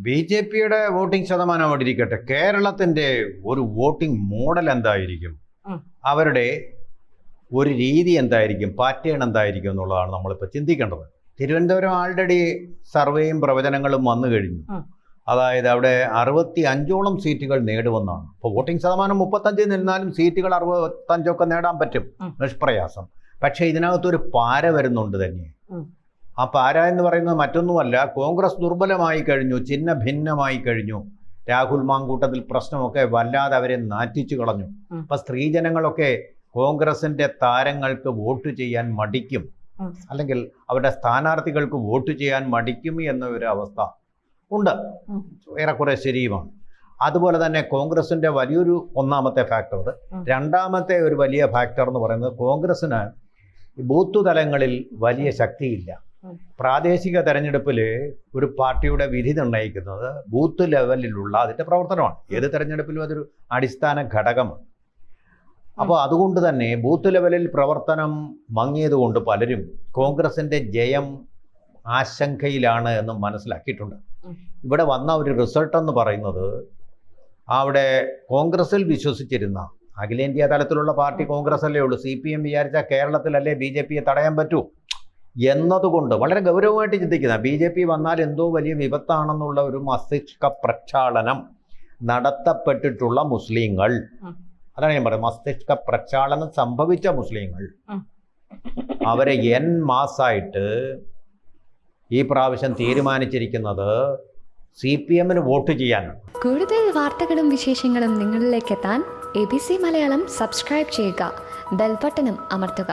B J പിയുടെ voting ശതമാനം അവിടെ ഇരിക്കട്ടെ, കേരളത്തിന്റെ ഒരു വോട്ടിംഗ് മോഡൽ എന്തായിരിക്കും, അവരുടെ ഒരു രീതി എന്തായിരിക്കും, പാറ്റേൺ എന്തായിരിക്കും എന്നുള്ളതാണ് നമ്മളിപ്പോൾ ചിന്തിക്കേണ്ടത്. തിരുവനന്തപുരം ആൾറെഡി സർവേയും പ്രവചനങ്ങളും വന്നു കഴിഞ്ഞു. അതായത് അവിടെ 65ഓളം സീറ്റുകൾ നേടുമെന്നാണ്. ഇപ്പോൾ വോട്ടിംഗ് ശതമാനം 35 നിന്നാലും സീറ്റുകൾ 65 നേടാൻ പറ്റും നിഷ്പ്രയാസം. പക്ഷേ ഇതിനകത്തൊരു പാര വരുന്നുണ്ട് തന്നെ. ആ പാര എന്ന് പറയുന്നത് മറ്റൊന്നുമല്ല, കോൺഗ്രസ് ദുർബലമായി കഴിഞ്ഞു, ചിഹ്ന ഭിന്നമായി കഴിഞ്ഞു. രാഹുൽ മാങ്കൂട്ടത്തിൽ പ്രശ്നമൊക്കെ വല്ലാതെ അവരെ നാറ്റിച്ചു കളഞ്ഞു. അപ്പം സ്ത്രീജനങ്ങളൊക്കെ കോൺഗ്രസിൻ്റെ താരങ്ങൾക്ക് വോട്ട് ചെയ്യാൻ മടിക്കും, അല്ലെങ്കിൽ അവരുടെ സ്ഥാനാർത്ഥികൾക്ക് വോട്ട് ചെയ്യാൻ മടിക്കും എന്ന ഒരു അവസ്ഥ ഉണ്ട്. ഏറെക്കുറെ ശരിയുമാണ്. അതുപോലെ തന്നെ കോൺഗ്രസിൻ്റെ വലിയൊരു ഒന്നാമത്തെ ഫാക്ടർ. രണ്ടാമത്തെ ഒരു വലിയ ഫാക്ടർ എന്ന് പറയുന്നത്, കോൺഗ്രസ്സിന് ബൂത്ത് തലങ്ങളിൽ വലിയ ശക്തിയില്ല. പ്രാദേശിക തെരഞ്ഞെടുപ്പിൽ ഒരു പാർട്ടിയുടെ വിധി നിർണ്ണയിക്കുന്നത് ബൂത്ത് ലെവലിലുള്ള അതിൻ്റെ പ്രവർത്തനമാണ്. ഏത് തെരഞ്ഞെടുപ്പിലും അതൊരു അടിസ്ഥാന ഘടകമാണ്. അപ്പോൾ അതുകൊണ്ട് തന്നെ ബൂത്ത് ലെവലിൽ പ്രവർത്തനം മങ്ങിയതുകൊണ്ട് പലരും കോൺഗ്രസിൻ്റെ ജയം ആശങ്കയിലാണ് എന്ന് മനസ്സിലാക്കിയിട്ടുണ്ട്. ഇവിടെ വന്ന ഒരു റിസൾട്ട് എന്ന് പറയുന്നത്, അവിടെ കോൺഗ്രസിൽ വിശ്വസിച്ചിരുന്ന അഖിലേന്ത്യാ തലത്തിലുള്ള പാർട്ടി കോൺഗ്രസ് അല്ലേ ഉള്ളൂ. CPM വിചാരിച്ചാൽ കേരളത്തിലല്ലേ BJP തടയാൻ പറ്റൂ എന്നതുകൊണ്ട് വളരെ ഗൗരവമായിട്ട് ചിന്തിക്കുന്ന, BJP വന്നാൽ എന്തോ വലിയ വിപത്താണെന്നുള്ള ഒരു മസ്തിഷ്ക പ്രക്ഷാളനം നടത്തപ്പെട്ടിട്ടുള്ള മുസ്ലിങ്ങൾ, അതാണ് ഞാൻ പറയുന്നത്, മസ്തിഷ്ക പ്രക്ഷാളനം സംഭവിച്ച മുസ്ലിങ്ങൾ, അവരെ എൻ മാസായിട്ട് ഈ പ്രാവശ്യം തീരുമാനിച്ചിരിക്കുന്നത് CPM-ന് വോട്ട് ചെയ്യാനാണ്. കൂടുതൽ വാർത്തകളും വിശേഷങ്ങളും നിങ്ങളിലേക്ക് എത്താൻ ABC മലയാളം സബ്സ്ക്രൈബ് ചെയ്യുക, ബെൽബട്ടനും അമർത്തുക.